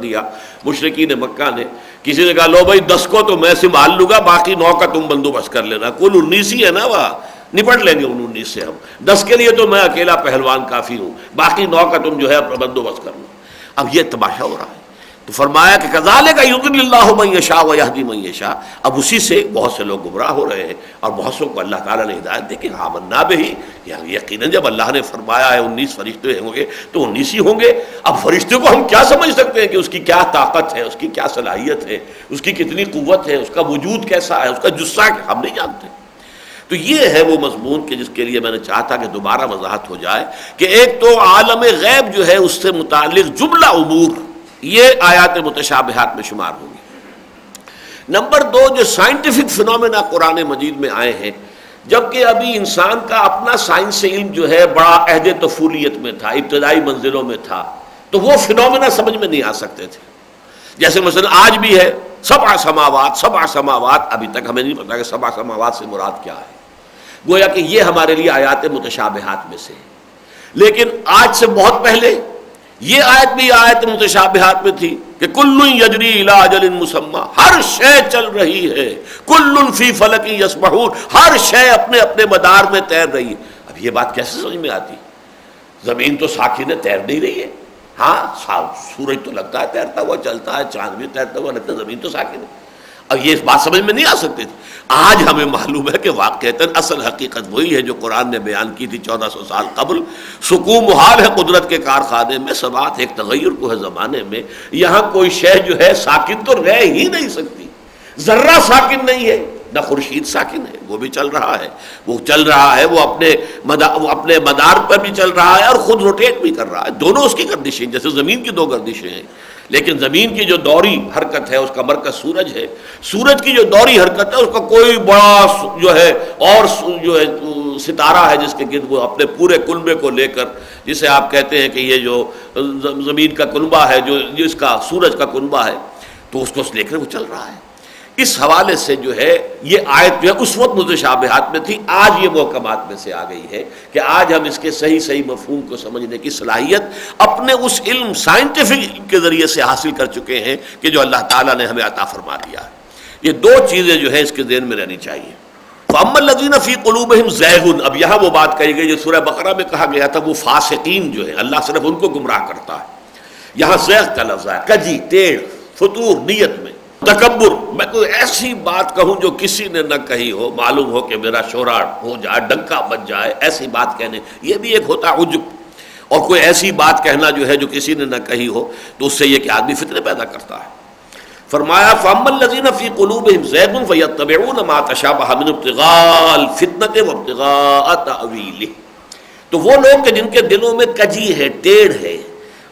دیا مشرکین مکہ نے. کسی نے کہا لو بھائی 10 کو تو میں سنبھال لوں گا، باقی 9 کا تم بندوبست کر لینا. کل 19 ہی ہے نا، وہاں نپٹ لیں گے ان 19 سے ہم. 10 کے لیے تو میں اکیلا پہلوان کافی ہوں، باقی 9 کا تم جو ہے بندوبست کر لو. اب یہ تماشا ہو رہا ہے. تو فرمایا کہ کذالک یضل اللہ من یشاء ویہدی من یشاء. اب اسی سے بہت سے لوگ گمراہ ہو رہے ہیں اور بہت سے کو اللہ تعالیٰ نے ہدایت دی کہ آمنا بہ، یعنی یقیناً جب اللہ نے فرمایا ہے 19 فرشتے ہوں گے تو 19 ہی ہوں گے. اب فرشتے کو ہم کیا سمجھ سکتے ہیں کہ اس کی کیا طاقت ہے، اس کی کیا صلاحیت ہے، اس کی کتنی قوت ہے، اس کا وجود کیسا ہے، اس کا جثہ ہم نہیں جانتے. تو یہ ہے وہ مضمون کہ جس کے لیے میں نے چاہا تھا کہ دوبارہ وضاحت ہو جائے کہ ایک تو عالم غیب جو ہے اس سے متعلق جملہ امور یہ آیات متشابہات میں شمار ہوں گی. نمبر 2 جو سائنٹیفک فنومینا قرآن مجید میں آئے ہیں، جبکہ ابھی انسان کا اپنا سائنس سے علم جو ہے بڑا عہد طفولیت میں تھا، ابتدائی منزلوں میں تھا، تو وہ فنومینا سمجھ میں نہیں آ سکتے تھے. جیسے مثلا آج بھی ہے 7 سماوات، ابھی تک ہمیں نہیں پتا کہ 7 سماوات سے مراد کیا ہے. گویا کہ یہ ہمارے لیے آیات متشابہات میں سے ہے. لیکن آج سے بہت پہلے یہ آیت بھی آیت متشابہات میں تھی کہ کل یجری الی اجل مسمی، ہر شے چل رہی ہے، کل فی فلک یسبحون، ہر شے اپنے اپنے مدار میں تیر رہی ہے. اب یہ بات کیسے سمجھ میں آتی؟ زمین تو ساکن ہے، تیر نہیں رہی ہے. ہاں سورج تو لگتا ہے تیرتا ہوا چلتا ہے، چاند بھی تیرتا ہوا لگتا ہے، زمین تو ساکن ہے. اب یہ بات سمجھ میں نہیں آ سکتی تھی. آج ہمیں معلوم ہے کہ واقعتاً اصل حقیقت وہی ہے جو قرآن نے بیان کی تھی 1400 سال قبل. سکون محال ہے قدرت کے کارخانے میں، سبات ایک تغیر کو ہے زمانے میں. یہاں کوئی شے جو ہے ساکن تو رہ ہی نہیں سکتی. ذرہ ساکن نہیں ہے، نہ خورشید ساکن ہے، وہ بھی چل رہا ہے، وہ اپنے مدار پر بھی چل رہا ہے اور خود روٹیٹ بھی کر رہا ہے. دونوں اس کی گردشیں، جیسے زمین کی 2 گردشیں ہیں. لیکن زمین کی جو دوری حرکت ہے اس کا مرکز سورج ہے، سورج کی جو دوری حرکت ہے اس کا کوئی بڑا جو ہے اور جو ہے ستارہ ہے جس کے گرد وہ اپنے پورے کنبے کو لے کر، جسے آپ کہتے ہیں کہ یہ جو زمین کا کنبہ ہے، جو جس کا سورج کا کنبہ ہے، تو اس کو لے کر وہ چل رہا ہے. اس حوالے سے جو ہے یہ آیت جو ہے اس وقت متشابہات میں تھی، آج یہ محکمات میں سے آ گئی ہے کہ آج ہم اس کے صحیح مفہوم کو سمجھنے کی صلاحیت اپنے اس علم سائنٹیفک کے ذریعے سے حاصل کر چکے ہیں کہ جو اللہ تعالیٰ نے ہمیں عطا فرما دیا ہے. یہ 2 چیزیں جو ہے اس کے ذہن میں رہنی چاہیے. فَأَمَّا الَّذِينَ فِي قُلُوبِهِمْ زَيْغٌ، اب یہاں وہ بات کہی گئی جو سورہ بقرہ میں کہا گیا تھا وہ فاسقین جو ہے اللہ صرف ان کو گمراہ کرتا ہے. یہاں زیغ کا لفظ ہے، کجی، ٹیڑھ، فتور نیت میں، تکبر. میں کوئی ایسی بات کہوں جو کسی نے نہ کہی ہو، معلوم ہو کہ میرا شورا ہو جائے، ڈنکا بج جائے، ایسی بات کہنے، یہ بھی ایک ہوتا ہے عجب. اور کوئی ایسی بات کہنا جو ہے جو کسی نے نہ کہی ہو تو اس سے یہ کہ آدمی فتنے پیدا کرتا ہے. فرمایا فَأَمَّا الَّذِينَ فِي قُلُوبِهِمْ زَيْغٌ فَيَتَّبِعُونَ مَا تَشَابَهَ مِنْهُ ابْتِغَاءَ الْفِتْنَةِ وَابْتِغَاءَ تَأْوِيلِهِ، تو وہ لوگ کہ جن کے دلوں میں کجی ہے، ٹیڑھ ہے،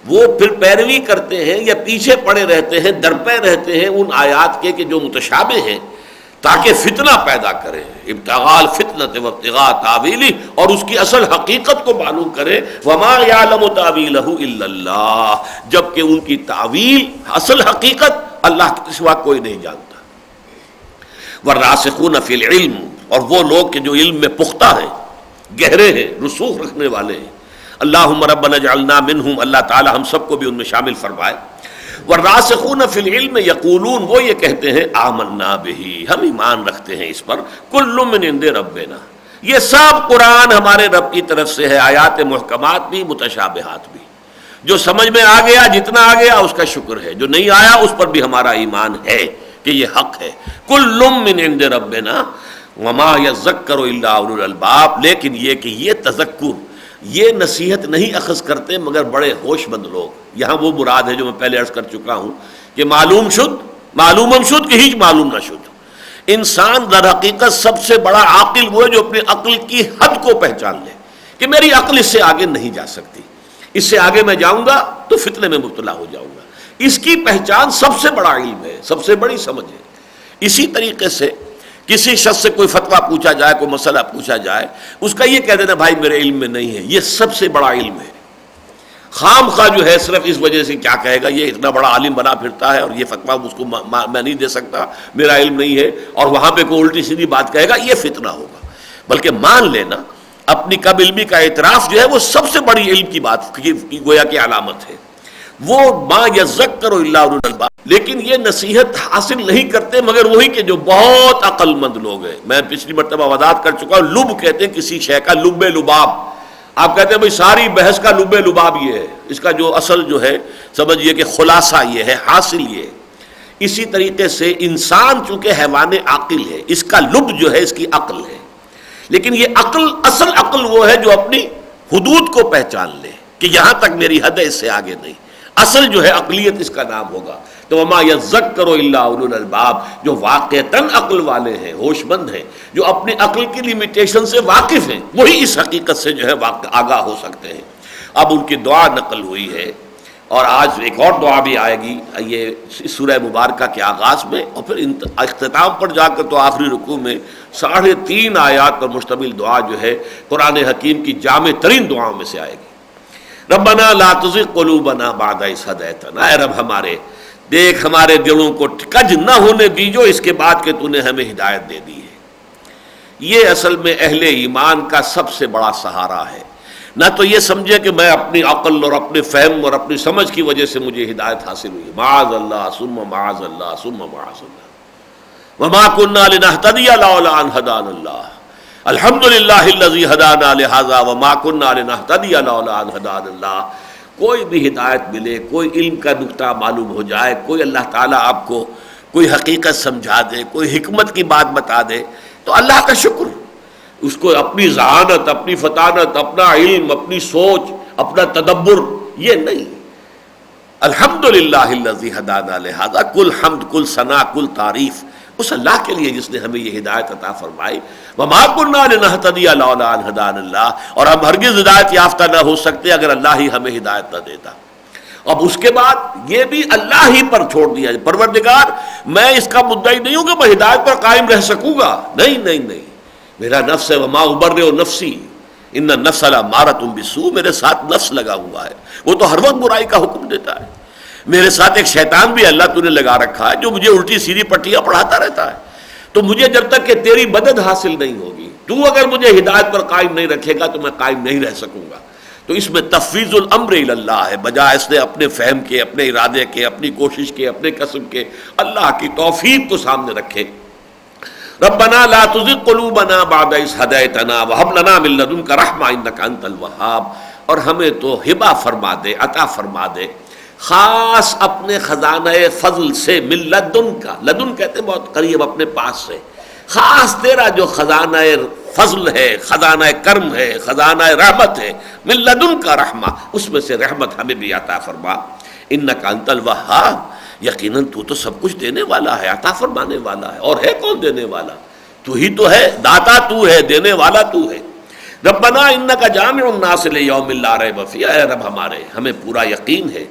وہ پھر پیروی کرتے ہیں یا پیچھے پڑے رہتے ہیں، درپے رہتے ہیں ان آیات کے کہ جو متشابہ ہیں، تاکہ فتنہ پیدا کریں. ابتغاء الفتنة وابتغاء تاویلہ، اور اس کی اصل حقیقت کو معلوم کریں. وما یعلم تاویلہ الا اللہ، جبکہ ان کی تعویل اصل حقیقت اللہ کے سوا کوئی نہیں جانتا. والراسخون فی العلم، اور وہ لوگ کہ جو علم میں پختہ ہیں، گہرے ہیں، رسوخ رکھنے والے ہیں. اللہم ربنا اجعلنا منہم، اللہ تعالی ہم سب کو بھی ان میں شامل فرمائے. والراسخون فی العلم یقولون، وہ یہ کہتے ہیں آمنا بہ، ہم ایمان رکھتے ہیں اس پر، کل من عند ربنا، یہ سب قرآن ہمارے رب کی طرف سے ہے، آیات محکمات بھی متشابہات بھی. جو سمجھ میں آ گیا، جتنا آ گیا اس کا شکر ہے، جو نہیں آیا اس پر بھی ہمارا ایمان ہے کہ یہ حق ہے. کل من عند ربنا وما یذکر الا اولو الالباب، لیکن یہ کہ یہ تذکر، یہ نصیحت نہیں اخذ کرتے مگر بڑے ہوش مند لوگ. یہاں وہ مراد ہے جو میں پہلے عرض کر چکا ہوں کہ معلوم شد کہ ہیچ معلوم نہ شد. انسان در حقیقت سب سے بڑا عاقل وہ ہے جو اپنی عقل کی حد کو پہچان لے کہ میری عقل اس سے آگے نہیں جا سکتی، اس سے آگے میں جاؤں گا تو فتنے میں مبتلا ہو جاؤں گا. اس کی پہچان سب سے بڑا علم ہے، سب سے بڑی سمجھ ہے. اسی طریقے سے کسی شخص سے کوئی فتویٰ پوچھا جائے، کوئی مسئلہ پوچھا جائے، اس کا یہ کہہ دینا بھائی میرے علم میں نہیں ہے، یہ سب سے بڑا علم ہے. خام خواہ جو ہے صرف اس وجہ سے کیا کہے گا یہ اتنا بڑا عالم بنا پھرتا ہے اور یہ فتویٰ اس کو میں نہیں دے سکتا، میرا علم نہیں ہے، اور وہاں پہ کوئی الٹی سیدھی بات کہے گا، یہ فتنہ ہوگا. بلکہ مان لینا اپنی کم علمی کا اعتراف جو ہے وہ سب سے بڑی علم کی بات کی گویا کی علامت ہے. وہ ما یذکر الا اولو الالباب، لیکن یہ نصیحت حاصل نہیں کرتے مگر وہی کہ جو بہت عقل مند لوگ ہیں۔ میں پچھلی مرتبہ وضاحت کر چکا ہوں، لب کہتے ہیں کسی شے کا، لب لباب۔ آپ کہتے ہیں بھئی ساری بحث کا لب لباب یہ ہے، اس کا جو اصل جو ہے سمجھیے کہ خلاصہ یہ ہے، حاصل یہ ہے۔ اسی طریقے سے انسان چونکہ حیوان عاقل ہے، اس کا لب جو ہے اس کی عقل ہے، لیکن یہ عقل، اصل عقل وہ ہے جو اپنی حدود کو پہچان لے کہ یہاں تک میری حد ہے، اس سے آگے نہیں۔ اصل جو ہے عقلیت اس کا نام ہوگا۔ تو وما یذکر الا اولو الالباب، جو واقعتاً عقل والے ہیں، ہوش مند ہیں، جو اپنی عقل کی لیمیٹیشن سے واقف ہیں، وہی اس حقیقت سے جو ہے آگاہ ہو سکتے ہیں۔ اب ان کی دعا نقل ہوئی ہے، اور آج ایک اور دعا بھی آئے گی یہ سورہ مبارکہ کے آغاز میں، اور پھر اختتام پر جا کر تو آخری رکوع میں 3.5 آیات پر مشتمل دعا جو ہے قرآن حکیم کی جامع ترین دعاؤں میں سے آئے گی۔ ربنا لا تزغ قلوبنا بعد اذ ہدیتنا، اے رب ہمارے دیکھ ہمارے دلوں کو کج نہ ہونے دیجو اس کے بعد کہ تو نے ہمیں ہدایت دے دی ہے۔ یہ اصل میں اہل ایمان کا سب سے بڑا سہارا ہے، نہ تو یہ سمجھے کہ میں اپنی عقل اور اپنے فہم اور اپنی سمجھ کی وجہ سے مجھے ہدایت حاصل ہوئی، معاذ اللہ ثم معاذ اللہ ثم معاذ اللہ، وما كنا لنهتدي لولا ان هدانا الله، الحمد للہ الذی ہدانا لہذا وما كنا لنهتدي لولا ان هدانا الله۔ کوئی بھی ہدایت ملے، کوئی علم کا نقطہ معلوم ہو جائے، کوئی اللہ تعالیٰ آپ کو کوئی حقیقت سمجھا دے، کوئی حکمت کی بات بتا دے تو اللہ کا شکر، اس کو اپنی ذہانت، اپنی فطانت، اپنا علم، اپنی سوچ، اپنا تدبر یہ نہیں۔ الحمدللہ الذی ہدانا لہذا، کل حمد، کل ثنا، کل تعریف اس اللہ کے لیے جس نے ہمیں یہ ہدایت عطا فرمائی۔ وما كنا لنهتدي لولا ان هدانا الله، اور ہم ہرگز ہدایت یافتہ نہ ہو سکتے اگر اللہ ہی ہمیں ہدایت نہ دیتا۔ اب اس کے بعد یہ بھی اللہ ہی پر چھوڑ دیا، پروردگار میں اس کا مدعی نہیں ہوں کہ میں ہدایت پر قائم رہ سکوں گا، نہیں نہیں نہیں، میرا نفس ہے، وما ابرئ نفسی ان النفس لامارۃ بالسوء، میرے ساتھ نفس لگا ہوا ہے، وہ تو ہر وقت برائی کا حکم دیتا ہے۔ میرے ساتھ ایک شیطان بھی اللہ تو نے لگا رکھا ہے جو مجھے الٹی سیدھی پٹیاں پڑھاتا رہتا ہے۔ تو مجھے جب تک کہ تیری مدد حاصل نہیں ہوگی، تو اگر مجھے ہدایت پر قائم نہیں رکھے گا تو میں قائم نہیں رہ سکوں گا۔ تو اس میں تفویض الامر الی اللہ ہے، بجائے اس نے اپنے فہم کے، اپنے ارادے کے، اپنی کوشش کے، اپنے کسب کے، اللہ کی توفیق کو سامنے رکھے۔ ربنا لا تزغ قلوبنا بعد اذ ہدیتنا وہب لنا من لدنک رحمۃ انک انت الوہاب، اور ہمیں تو ہبہ فرما دے، عطا فرما دے خاص اپنے خزانہ فضل سے، من لدن کا، لدن کہتے ہیں بہت قریب، اپنے پاس سے، خاص تیرا جو خزانہ فضل ہے، خزانہ کرم ہے، خزانہ رحمت ہے، من لدن کا رحمہ، اس میں سے رحمت ہمیں بھی عطا فرما۔ انک انت الوہاب، یقیناً تو تو سب کچھ دینے والا ہے، عطا فرمانے والا ہے، اور ہے کون دینے والا؟ تو ہی تو ہے، داتا تو ہے، دینے والا تو ہے۔ ربنا انک جامع الناس لیوم لا ریب فیہ، اے رب ہمارے ہمیں پورا یقین ہے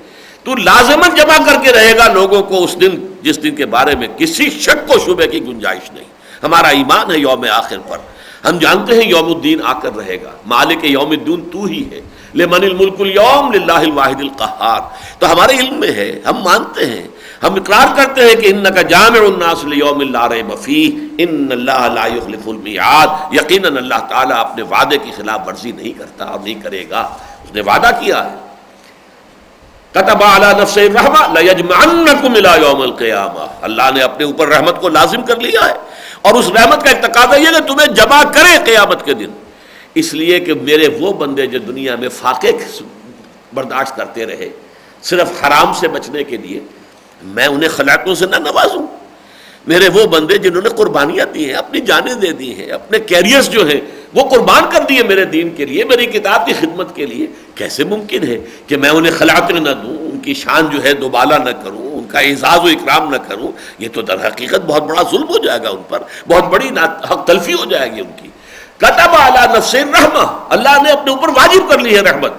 تو لازماً جمع کر کے رہے گا لوگوں کو اس دن جس دن کے بارے میں کسی شک و شبہ کی گنجائش نہیں۔ ہمارا ایمان ہے یوم آخر پر، ہم جانتے ہیں یوم الدین آ کر رہے گا، مالک یوم الدین تو ہی ہے، لمن الملک اليوم للہ الواحد القہار۔ تو ہمارے علم میں ہے، ہم مانتے ہیں، ہم اقرار کرتے ہیں کہ انک جامع الناس لیوم لا ریب فیہ ان اللہ لا یخلف المیعاد، یقیناً اللہ تعالیٰ اپنے وعدے کی خلاف ورزی نہیں کرتا اور نہیں کرے گا، اس نے وعدہ کیا ہے۔ کتب علی نفسہ الرحمہ لیجمعنکم الی یوم القیامہ، اللہ نے اپنے اوپر رحمت کو لازم کر لیا ہے، اور اس رحمت کا ایک تقاضا یہ ہے کہ تمہیں جمع کرے قیامت کے دن، اس لیے کہ میرے وہ بندے جو دنیا میں فاقے برداشت کرتے رہے صرف حرام سے بچنے کے لیے، میں انہیں خلاقوں سے نہ نوازوں۔ میرے وہ بندے جنہوں نے قربانیاں دی ہیں، اپنی جانیں دے دی ہیں، اپنے کیریئرز جو ہیں وہ قربان کر دیے میرے دین کے لیے، میری کتاب کی خدمت کے لیے، کیسے ممکن ہے کہ میں انہیں خلاقیں نہ دوں، ان کی شان جو ہے دوبالا نہ کروں، ان کا اعزاز و اکرام نہ کروں؟ یہ تو در حقیقت بہت بڑا ظلم ہو جائے گا ان پر، بہت بڑی حق تلفی ہو جائے گی ان کی۔ کتب علی نفسہ الرحمہ، اللہ نے اپنے اوپر واجب کر لی ہے رحمت،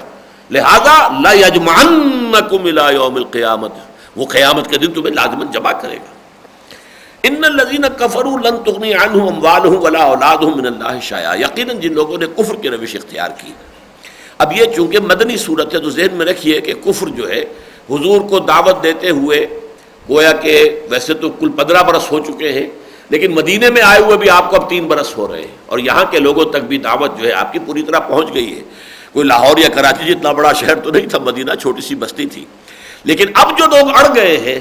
لہذا لا یجمعنکم الی یوم القیامۃ، وہ قیامت کے دن تمہیں لازماً جمع کرے گا۔ ان الذین کفروا لن تغنی عنہم اموالہم ولا اولادہم من اللہ شیئا، یقیناً جن لوگوں نے کفر کی روش اختیار کی۔ اب یہ چونکہ مدنی صورت ہے تو ذہن میں رکھیے کہ کفر جو ہے حضور کو دعوت دیتے ہوئے گویا کہ ویسے تو کل 15 برس ہو چکے ہیں، لیکن مدینے میں آئے ہوئے بھی آپ کو اب 3 برس ہو رہے ہیں، اور یہاں کے لوگوں تک بھی دعوت جو ہے آپ کی پوری طرح پہنچ گئی ہے۔ کوئی لاہور یا کراچی جتنا بڑا شہر تو نہیں تھا، مدینہ چھوٹی سی بستی تھی، لیکن اب جو لوگ اڑ گئے ہیں